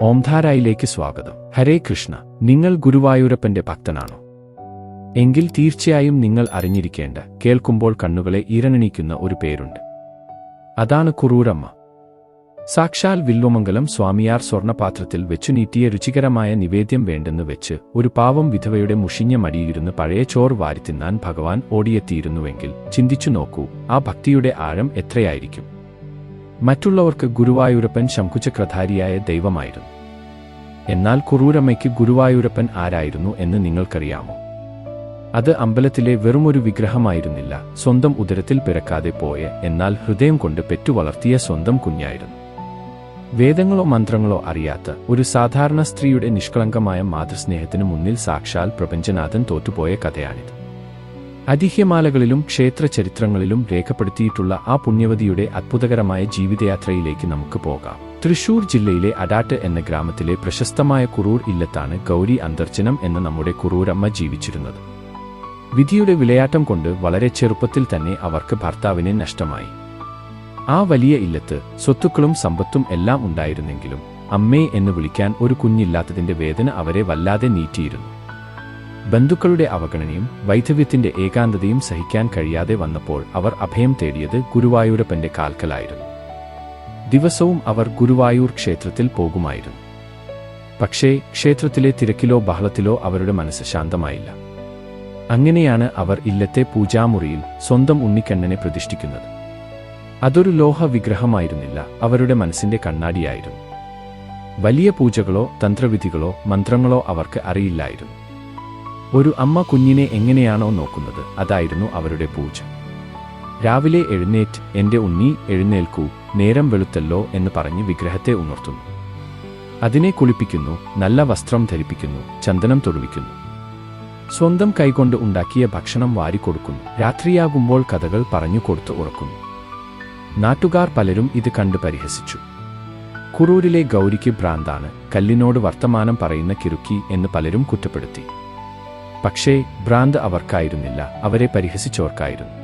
ഓംധാരായിലേക്ക് സ്വാഗതം. ഹരേ കൃഷ്ണ. നിങ്ങൾ ഗുരുവായൂരപ്പന്റെ ഭക്തനാണോ? എങ്കിൽ തീർച്ചയായും നിങ്ങൾ അറിഞ്ഞിരിക്കേണ്ട, കേൾക്കുമ്പോൾ കണ്ണുകളെ ഈറനണിക്കുന്ന ഒരു പേരുണ്ട്. അതാണ് കുറൂരമ്മ. സാക്ഷാൽ വില്വമംഗലം സ്വാമിയാർ സ്വർണപാത്രത്തിൽ വെച്ചു നീട്ടിയ രുചികരമായ നിവേദ്യം വേണ്ടെന്ന് വെച്ച് ഒരു പാവം വിധവയുടെ മുഷിഞ്ഞ മടിയിലിരുന്ന് പഴയ ചോറ് വാരിത്തിന്നാൻ ഭഗവാൻ ഓടിയെത്തിയിരുന്നുവെങ്കിൽ ചിന്തിച്ചു നോക്കൂ, ആ ഭക്തിയുടെ ആഴം എത്രയായിരിക്കും. മറ്റുള്ളവർക്ക് ഗുരുവായൂരപ്പൻ ശംഖുചക്രധാരിയായ ദൈവമായിരുന്നു. എന്നാൽ കുറൂരമ്മയ്ക്ക് ഗുരുവായൂരപ്പൻ ആരായിരുന്നു എന്ന് നിങ്ങൾക്കറിയാമോ? അത് അമ്പലത്തിലെ വെറുമൊരു വിഗ്രഹമായിരുന്നില്ല, സ്വന്തം ഉദരത്തിൽ പിറക്കാതെ പോയ, എന്നാൽ ഹൃദയം കൊണ്ട് പെറ്റുവളർത്തിയ സ്വന്തം കുഞ്ഞായിരുന്നു. വേദങ്ങളോ മന്ത്രങ്ങളോ അറിയാത്ത ഒരു സാധാരണ സ്ത്രീയുടെ നിഷ്കളങ്കമായ മാതൃസ്നേഹത്തിനു മുന്നിൽ സാക്ഷാൽ പ്രപഞ്ചനാഥൻ തോറ്റുപോയ കഥയാണിത്. ഐതിഹ്യമാലകളിലും ക്ഷേത്ര ചരിത്രങ്ങളിലും രേഖപ്പെടുത്തിയിട്ടുള്ള ആ പുണ്യവതിയുടെ അത്ഭുതകരമായ ജീവിതയാത്രയിലേക്ക് നമുക്ക് പോകാം. തൃശൂർ ജില്ലയിലെ അടാട്ട് എന്ന ഗ്രാമത്തിലെ പ്രശസ്തമായ കുറൂർ ഇല്ലത്താണ് ഗൗരി അന്തർജനം എന്ന നമ്മുടെ കുറൂരമ്മ ജീവിച്ചിരുന്നത്. വിധിയുടെ വിളയാട്ടം കൊണ്ട് വളരെ ചെറുപ്പത്തിൽ തന്നെ അവർക്ക് ഭർത്താവിനെ നഷ്ടമായി. ആ വലിയ ഇല്ലത്ത് സ്വത്തുക്കളും സമ്പത്തും എല്ലാം ഉണ്ടായിരുന്നെങ്കിലും അമ്മേ എന്ന് വിളിക്കാൻ ഒരു കുഞ്ഞില്ലാത്തതിന്റെ വേദന അവരെ വല്ലാതെ നീറ്റിയിരുന്നു. ബന്ധുക്കളുടെ അവഗണനയും വൈധവ്യത്തിന്റെ ഏകാന്തതയും സഹിക്കാൻ കഴിയാതെ വന്നപ്പോൾ അവർ അഭയം തേടിയത് ഗുരുവായൂരപ്പന്റെ കാൽക്കലായിരുന്നു. ദിവസവും അവർ ഗുരുവായൂർ ക്ഷേത്രത്തിൽ പോകുമായിരുന്നു. പക്ഷേ ക്ഷേത്രത്തിലെ തിരക്കിലോ ബഹളത്തിലോ അവരുടെ മനസ്സ് ശാന്തമായില്ല. അങ്ങനെയാണ് അവർ ഇല്ലത്തെ പൂജാമുറിയിൽ സ്വന്തം ഉണ്ണിക്കണ്ണനെ പ്രതിഷ്ഠിക്കുന്നത്. അതൊരു ലോഹ വിഗ്രഹമായിരുന്നില്ല, അവരുടെ മനസ്സിന്റെ കണ്ണാടിയായിരുന്നു. വലിയ പൂജകളോ തന്ത്രവിധികളോ മന്ത്രങ്ങളോ അവർക്ക് അറിയില്ലായിരുന്നു. ഒരു അമ്മ കുഞ്ഞിനെ എങ്ങനെയാണോ നോക്കുന്നത്, അതായിരുന്നു അവരുടെ പൂജ. രാവിലെ എഴുന്നേറ്റ് എന്റെ ഉണ്ണി എഴുന്നേൽക്കൂ, നേരം വെളുത്തല്ലോ എന്ന് പറഞ്ഞ് വിഗ്രഹത്തെ ഉണർത്തുന്നു. അതിനെ കുളിപ്പിക്കുന്നു, നല്ല വസ്ത്രം ധരിപ്പിക്കുന്നു, ചന്ദനം തൊടുവിക്കുന്നു. സ്വന്തം കൈകൊണ്ട് ഉണ്ടാക്കിയ ഭക്ഷണം വാരിക്കൊടുക്കുന്നു. രാത്രിയാകുമ്പോൾ കഥകൾ പറഞ്ഞു കൊടുത്ത് ഉറക്കുന്നു. നാട്ടുകാർ പലരും ഇത് കണ്ട് പരിഹസിച്ചു. കുറൂരിലെ ഗൗരിക്ക് ഭ്രാന്താണ്, കല്ലിനോട് വർത്തമാനം പറയുന്ന കിറുക്കി എന്ന് പലരും കുറ്റപ്പെടുത്തി. പക്ഷേ ഭ്രാന്ത് അവർക്കായിരുന്നില്ല, അവരെ പരിഹസിച്ചവർക്കായിരുന്നു.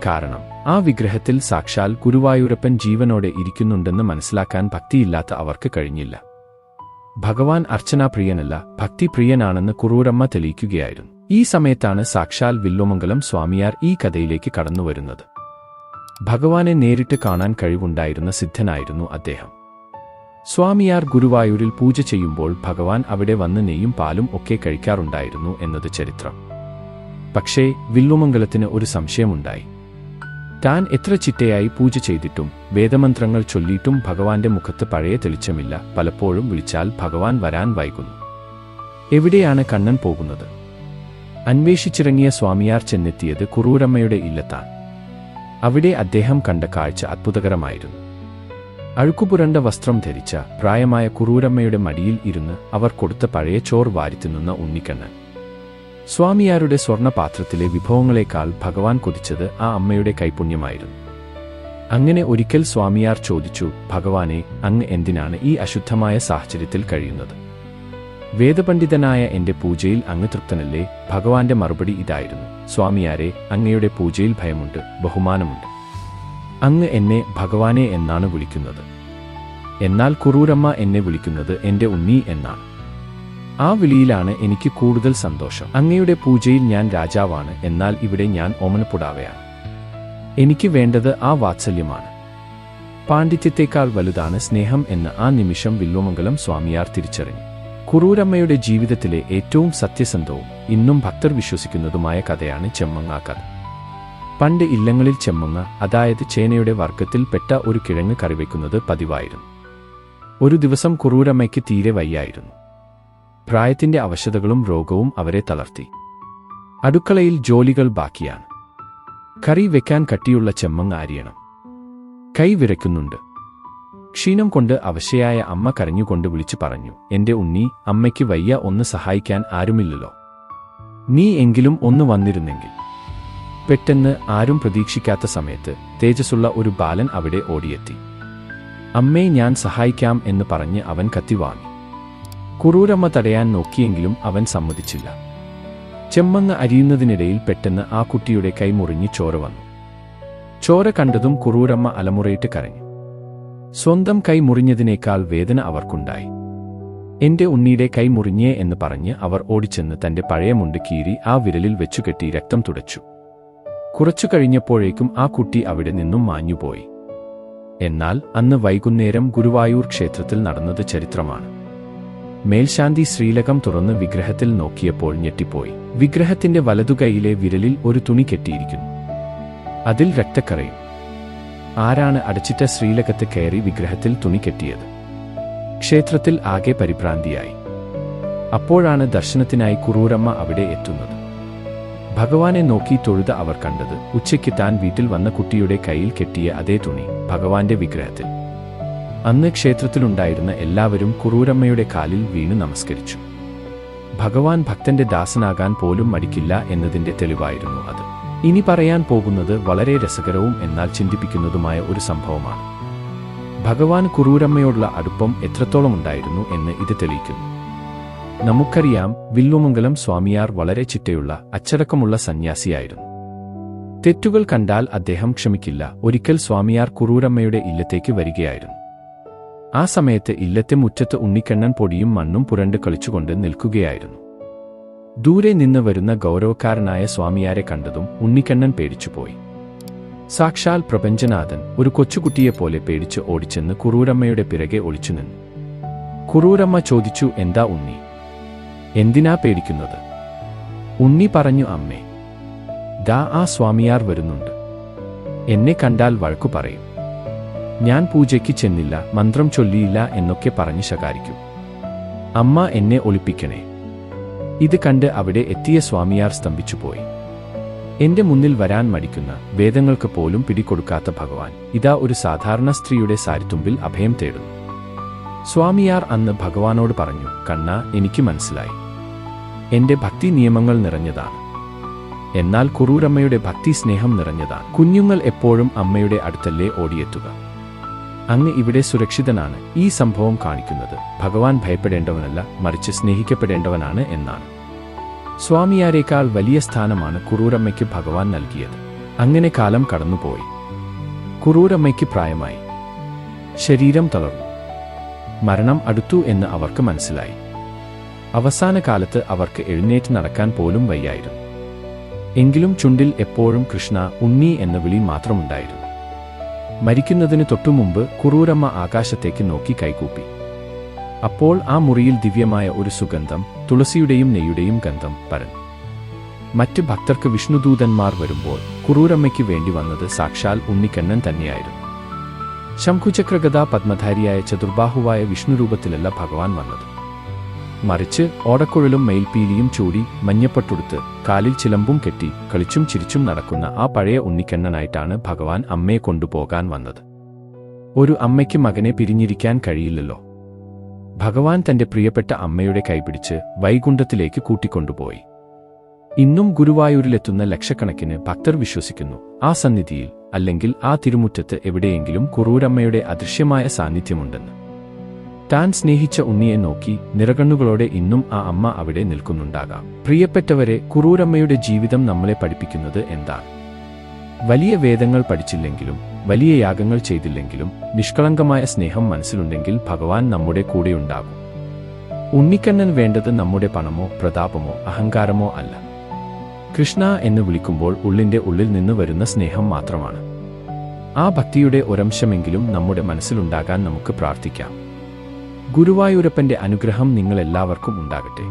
കാരണം ആ വിഗ്രഹത്തിൽ സാക്ഷാൽ ഗുരുവായൂരപ്പൻ ജീവനോടെ ഇരിക്കുന്നുണ്ടെന്ന് മനസ്സിലാക്കാൻ ഭക്തിയില്ലാത്ത അവർക്ക് കഴിഞ്ഞില്ല. ഭഗവാൻ അർച്ചനാപ്രിയനല്ല, ഭക്തിപ്രിയനാണെന്ന് കുറൂരമ്മ തെളിയിക്കുകയായിരുന്നു. ഈ സമയത്താണ് സാക്ഷാൽ വില്വമംഗലം സ്വാമിയാർ ഈ കഥയിലേക്ക് കടന്നുവരുന്നത്. ഭഗവാനെ നേരിട്ട് കാണാൻ കഴിവുണ്ടായിരുന്ന സിദ്ധനായിരുന്നു അദ്ദേഹം. സ്വാമിയാർ ഗുരുവായൂരിൽ പൂജ ചെയ്യുമ്പോൾ ഭഗവാൻ അവിടെ വന്ന് നെയ്യും പാലും ഒക്കെ കഴിക്കാറുണ്ടായിരുന്നു എന്നത് ചരിത്രം. പക്ഷേ വില്വമംഗലത്തിന് ഒരു സംശയമുണ്ടായി. താൻ എത്ര ചിട്ടയായി പൂജ ചെയ്തിട്ടും വേദമന്ത്രങ്ങൾ ചൊല്ലിയിട്ടും ഭഗവാന്റെ മുഖത്ത് പഴയ തെളിച്ചമില്ല. പലപ്പോഴും വിളിച്ചാൽ ഭഗവാൻ വരാൻ വൈകുന്നു. എവിടെയാണ് കണ്ണൻ പോകുന്നത്? അന്വേഷിച്ചിറങ്ങിയ സ്വാമിയാർ ചെന്നെത്തിയത് കുറൂരമ്മയുടെ ഇല്ലത്താണ്. അവിടെ അദ്ദേഹം കണ്ട കാഴ്ച അത്ഭുതകരമായിരുന്നു. അഴുക്കുപുരണ്ട വസ്ത്രം ധരിച്ച പ്രായമായ കുറൂരമ്മയുടെ മടിയിൽ ഇരുന്ന് അവർ കൊടുത്ത പഴയ ചോറ് വാരിത്തിന്നുന്ന ഉണ്ണിക്കണ്ണൻ. സ്വാമിയാരുടെ സ്വർണപാത്രത്തിലെ വിഭവങ്ങളെക്കാൾ ഭഗവാൻ കൊതിച്ചത് ആ അമ്മയുടെ കൈപുണ്യമായിരുന്നു. അങ്ങനെ ഒരിക്കൽ സ്വാമിയാർ ചോദിച്ചു, ഭഗവാനെ, അങ്ങ് എന്തിനാണ് ഈ അശുദ്ധമായ സാഹചര്യത്തിൽ കഴിയുന്നത്? വേദപണ്ഡിതനായ എന്റെ പൂജയിൽ അങ്ങ് തൃപ്തനല്ലേ? ഭഗവാന്റെ മറുപടി ഇതായിരുന്നു, സ്വാമിയാരെ, അങ്ങയുടെ പൂജയിൽ ഭയമുണ്ട്, ബഹുമാനമുണ്ട്. അങ്ങ് എന്നെ ഭഗവാനെ എന്നാണ് വിളിക്കുന്നത്. എന്നാൽ കുറൂരമ്മ എന്നെ വിളിക്കുന്നത് എന്റെ ഉണ്ണി എന്നാണ്. ആ വിളിയിലാണ് എനിക്ക് കൂടുതൽ സന്തോഷം. അങ്ങയുടെ പൂജയിൽ ഞാൻ രാജാവാണ്, എന്നാൽ ഇവിടെ ഞാൻ ഓമനപ്പുടാവയാണ്. എനിക്ക് വേണ്ടത് ആ വാത്സല്യമാണ്. പാണ്ഡിത്യത്തെക്കാൾ വലുതാണ് സ്നേഹം എന്ന് ആ നിമിഷം വില്വമംഗലം സ്വാമിയാർ തിരിച്ചറിഞ്ഞു. കുറൂരമ്മയുടെ ജീവിതത്തിലെ ഏറ്റവും സത്യസന്ധവും ഇന്നും ഭക്തർ വിശ്വസിക്കുന്നതുമായ കഥയാണ് ചെമ്മങ്ങ കഥ. പണ്ട് ഇല്ലങ്ങളിൽ ചെമ്മങ്ങ, അതായത് ചേനയുടെ വർഗ്ഗത്തിൽ പെട്ട ഒരു കിഴങ്ങ് കറിവെക്കുന്നത് പതിവായിരുന്നു. ഒരു ദിവസം കുറൂരമ്മയ്ക്ക് തീരെ വയ്യായിരുന്നു. പ്രായത്തിന്റെ അവശതകളും രോഗവും അവരെ തളർത്തി. അടുക്കളയിൽ ജോലികൾ ബാക്കിയാണ്. കറി വെക്കാൻ കട്ടിയുള്ള ചെമ്മങ്ങ അരിയണം. കൈ വിറയ്ക്കുന്നുണ്ട്. ക്ഷീണം കൊണ്ട് അവശയായ അമ്മ കരഞ്ഞുകൊണ്ട് വിളിച്ചു പറഞ്ഞു, എന്റെ ഉണ്ണി, അമ്മയ്ക്ക് വയ്യ, ഒന്ന് സഹായിക്കാൻ ആരുമില്ലല്ലോ. നീ എങ്കിലും ഒന്ന് വന്നിരുന്നെങ്കിൽ. പെട്ടെന്ന് ആരും പ്രതീക്ഷിക്കാത്ത സമയത്ത് തേജസ്സുള്ള ഒരു ബാലൻ അവിടെ ഓടിയെത്തി. അമ്മേ, ഞാൻ സഹായിക്കാം എന്ന് പറഞ്ഞ് അവൻ കത്തി വാങ്ങി. കുറൂരമ്മ തടയാൻ നോക്കിയെങ്കിലും അവൻ സമ്മതിച്ചില്ല. ചെമ്മങ്ങ അരിയുന്നതിനിടയിൽ പെട്ടെന്ന് ആ കുട്ടിയുടെ കൈ മുറിഞ്ഞ് ചോര വന്നു. ചോര കണ്ടതും കുറൂരമ്മ അലമുറയിട്ട് കരഞ്ഞു. സ്വന്തം കൈ മുറിഞ്ഞതിനേക്കാൾ വേദന അവർക്കുണ്ടായി. എന്റെ ഉണ്ണിയുടെ കൈ മുറിഞ്ഞേ എന്ന് പറഞ്ഞ് അവർ ഓടിച്ചെന്ന് തന്റെ പഴയ മുണ്ട് കീറി ആ വിരലിൽ വെച്ചുകെട്ടി രക്തം തുടച്ചു. കുറച്ചു കഴിഞ്ഞപ്പോഴേക്കും ആ കുട്ടി അവിടെ നിന്നും മാഞ്ഞുപോയി. എന്നാൽ അന്ന് വൈകുന്നേരം ഗുരുവായൂർ ക്ഷേത്രത്തിൽ നടന്നത് ചരിത്രമാണ്. മേൽശാന്തി ശ്രീലകം തുറന്ന് വിഗ്രഹത്തിൽ നോക്കിയപ്പോൾ ഞെട്ടിപ്പോയി. വിഗ്രഹത്തിന്റെ വലതുകൈയിലെ വിരലിൽ ഒരു തുണി കെട്ടിയിരിക്കുന്നു. അതിൽ രക്തക്കറയും. ആരാണ് അടച്ചിട്ട ശ്രീലകത്ത് കയറി വിഗ്രഹത്തിൽ തുണി കെട്ടിയത്? ക്ഷേത്രത്തിൽ ആകെ പരിഭ്രാന്തിയായി. അപ്പോഴാണ് ദർശനത്തിനായി കുറൂരമ്മ അവിടെ എത്തുന്നത്. ഭഗവാനെ നോക്കി തൊഴുത അവർ കണ്ടത് ഉച്ചയ്ക്ക് താൻ വീട്ടിൽ വന്ന കുട്ടിയുടെ കയ്യിൽ കെട്ടിയ അതേ തുണി ഭഗവാന്റെ വിഗ്രഹത്തിൽ. അന്ന് ക്ഷേത്രത്തിലുണ്ടായിരുന്ന എല്ലാവരും കുറൂരമ്മയുടെ കാലിൽ വീണ് നമസ്കരിച്ചു. ഭഗവാൻ ഭക്തന്റെ ദാസനാകാൻ പോലും മടിക്കില്ല എന്നതിന്റെ തെളിവായിരുന്നു അത്. ഇനി പറയാൻ പോകുന്നത് വളരെ രസകരവും എന്നാൽ ചിന്തിപ്പിക്കുന്നതുമായ ഒരു സംഭവമാണ്. ഭഗവാൻ കുറൂരമ്മയോടുള്ള അടുപ്പം എത്രത്തോളം ഉണ്ടായിരുന്നു എന്ന് ഇത് തെളിയിക്കുന്നു. നമുക്കറിയാം, വില്വമംഗലം സ്വാമിയാർ വളരെ ചിട്ടയുള്ള അച്ചടക്കമുള്ള സന്യാസിയായിരുന്നു. തെറ്റുകൾ കണ്ടാൽ അദ്ദേഹം ക്ഷമിക്കില്ല. ഒരിക്കൽ സ്വാമിയാർ കുറൂരമ്മയുടെ ഇല്ലത്തേക്ക് വരികയായിരുന്നു. ആ സമയത്ത് ഇല്ലത്തെ മുറ്റത്ത് ഉണ്ണിക്കണ്ണൻ പൊടിയും മണ്ണും പുരണ്ട് കളിച്ചുകൊണ്ട് നിൽക്കുകയായിരുന്നു. ദൂരെ നിന്ന് വരുന്ന ഗൗരവക്കാരനായ സ്വാമിയാരെ കണ്ടതും ഉണ്ണിക്കണ്ണൻ പേടിച്ചുപോയി. സാക്ഷാൽ പ്രപഞ്ചനാഥൻ ഒരു കൊച്ചുകുട്ടിയെപ്പോലെ പേടിച്ച് ഓടിച്ചെന്ന് കുറൂരമ്മയുടെ പിറകെ ഒളിച്ചുനിന്നു. കുറൂരമ്മ ചോദിച്ചു, എന്താ ഉണ്ണി, എന്തിനാ പേടിക്കുന്നത്? ഉണ്ണി പറഞ്ഞു, അമ്മേ, ദാ ആ സ്വാമിയാർ വരുന്നുണ്ട്. എന്നെ കണ്ടാൽ വഴക്കു പറയും. ഞാൻ പൂജയ്ക്ക് ചെന്നില്ല, മന്ത്രം ചൊല്ലിയില്ല എന്നൊക്കെ പറഞ്ഞ് ശകാരിക്കും. അമ്മ എന്നെ ഒളിപ്പിക്കണേ. ഇത് കണ്ട് അവിടെ എത്തിയ സ്വാമിയാർ സ്തംഭിച്ചുപോയി. എന്റെ മുന്നിൽ വരാൻ മടിക്കുന്ന, വേദങ്ങൾക്ക് പോലും പിടികൊടുക്കാത്ത ഭഗവാൻ ഇതാ ഒരു സാധാരണ സ്ത്രീയുടെ സാരിത്തുമ്പിൽ അഭയം തേടുന്നു. സ്വാമിയാർ അന്ന് ഭഗവാനോട് പറഞ്ഞു, കണ്ണാ, എനിക്ക് മനസ്സിലായി. എന്റെ ഭക്തി നിയമങ്ങൾ നിറഞ്ഞതാണ്. എന്നാൽ കുറൂരമ്മയുടെ ഭക്തി സ്നേഹം നിറഞ്ഞതാണ്. കുഞ്ഞുങ്ങൾ എപ്പോഴും അമ്മയുടെ അടുത്തല്ലേ ഓടിയെത്തുക. അങ്ങ് ഇവിടെ സുരക്ഷിതനാണ്. ഈ സംഭവം കാണിക്കുന്നത് ഭഗവാൻ ഭയപ്പെടേണ്ടവനല്ല, മറിച്ച് സ്നേഹിക്കപ്പെടേണ്ടവനാണ് എന്നാണ്. സ്വാമിയാരേക്കാൾ വലിയ സ്ഥാനമാണ് കുറൂരമ്മയ്ക്ക് ഭഗവാൻ നൽകിയത്. അങ്ങനെ കാലം കടന്നുപോയി. കുറൂരമ്മയ്ക്ക് പ്രായമായി. ശരീരം തളർന്നു. മരണം അടുത്തു എന്ന് അവർക്ക് മനസ്സിലായി. അവസാന കാലത്ത് അവർക്ക് എഴുന്നേറ്റ് നടക്കാൻ പോലും വയ്യായിരുന്നു. എങ്കിലും ചുണ്ടിൽ എപ്പോഴും കൃഷ്ണ, ഉണ്ണി എന്ന വിളി മാത്രമുണ്ടായിരുന്നു. മരിക്കുന്നതിന് തൊട്ടുമുമ്പ് കുറൂരമ്മ ആകാശത്തേക്ക് നോക്കി കൈകൂപ്പി. അപ്പോൾ ആ മുറിയിൽ ദിവ്യമായ ഒരു സുഗന്ധം, തുളസിയുടെയും നെയ്യുടെയും ഗന്ധം പരന്നു. മറ്റ് ഭക്തർക്ക് വിഷ്ണുദൂതന്മാർ വരുമ്പോൾ കുറൂരമ്മയ്ക്ക് വേണ്ടി വന്നത് സാക്ഷാൽ ഉണ്ണിക്കണ്ണൻ തന്നെയായിരുന്നു. ശംഖുചക്രഗദാ പത്മധാരിയായ ചതുർബാഹുവായ വിഷ്ണുരൂപത്തിലല്ല ഭഗവാൻ വന്നത്. മറിച്ച് ഓടക്കുഴലും മയിൽപീലിയും ചൂടി, മഞ്ഞപ്പട്ടുടുത്ത്, കാലിൽ ചിലമ്പും കെട്ടി, കളിച്ചും ചിരിച്ചും നടക്കുന്ന ആ പഴയ ഉണ്ണിക്കണ്ണനായിട്ടാണ് ഭഗവാൻ അമ്മയെ കൊണ്ടുപോകാൻ വന്നത്. ഒരു അമ്മയ്ക്ക് മകനെ പിരിഞ്ഞിരിക്കാൻ കഴിയില്ലല്ലോ. ഭഗവാൻ തന്റെ പ്രിയപ്പെട്ട അമ്മയുടെ കൈപിടിച്ച് വൈകുണ്ഠത്തിലേക്ക് കൂട്ടിക്കൊണ്ടുപോയി. ഇന്നും ഗുരുവായൂരിലെത്തുന്ന ലക്ഷക്കണക്കിന് ഭക്തർ വിശ്വസിക്കുന്നു, ആ സന്നിധിയിൽ അല്ലെങ്കിൽ ആ തിരുമുറ്റത്ത് എവിടെയെങ്കിലും കുറൂരമ്മയുടെ അദൃശ്യമായ സാന്നിധ്യമുണ്ടെന്ന്. താൻ സ്നേഹിച്ച ഉണ്ണിയെ നോക്കി നിറകണ്ണുകളോടെ ഇന്നും ആ അമ്മ അവിടെ നിൽക്കുന്നുണ്ടാകാം. പ്രിയപ്പെട്ടവരെ, കുറൂരമ്മയുടെ ജീവിതം നമ്മളെ പഠിപ്പിക്കുന്നത് എന്താണ്? വലിയ വേദങ്ങൾ പഠിച്ചില്ലെങ്കിലും, വലിയ യാഗങ്ങൾ ചെയ്തില്ലെങ്കിലും, നിഷ്കളങ്കമായ സ്നേഹം മനസ്സിലുണ്ടെങ്കിൽ ഭഗവാൻ നമ്മുടെ കൂടെയുണ്ടാകും. ഉണ്ണിക്കണ്ണൻ വേണ്ടത് നമ്മുടെ പണമോ പ്രതാപമോ അഹങ്കാരമോ അല്ല. കൃഷ്ണ എന്ന് വിളിക്കുമ്പോൾ ഉള്ളിന്റെ ഉള്ളിൽ നിന്ന് വരുന്ന സ്നേഹം മാത്രമാണ്. ആ ഭക്തിയുടെ ഒരംശമെങ്കിലും നമ്മുടെ മനസ്സിലുണ്ടാകാൻ നമുക്ക് പ്രാർത്ഥിക്കാം. ഗുരുവായൂരപ്പന്റെ അനുഗ്രഹം നിങ്ങളെല്ലാവർക്കും ഉണ്ടാകട്ടെ.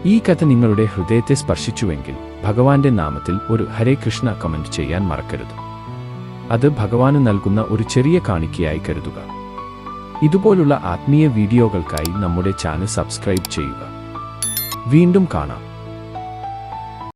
ഈ കഥ നിങ്ങളുടെ ഹൃദയത്തെ സ്പർശിച്ചുവെങ്കിൽ ഭഗവാന്റെ നാമത്തിൽ ഒരു ഹരേ കൃഷ്ണ കമന്റ് ചെയ്യാൻ മറക്കരുത്. അത് ഭഗവാന് നൽകുന്ന ഒരു ചെറിയ കാണിക്കയായി കരുതുക. ഇതുപോലുള്ള ആത്മീയ വീഡിയോകൾക്കായി നമ്മുടെ ചാനൽ സബ്സ്ക്രൈബ് ചെയ്യുക. വീണ്ടും കാണാം.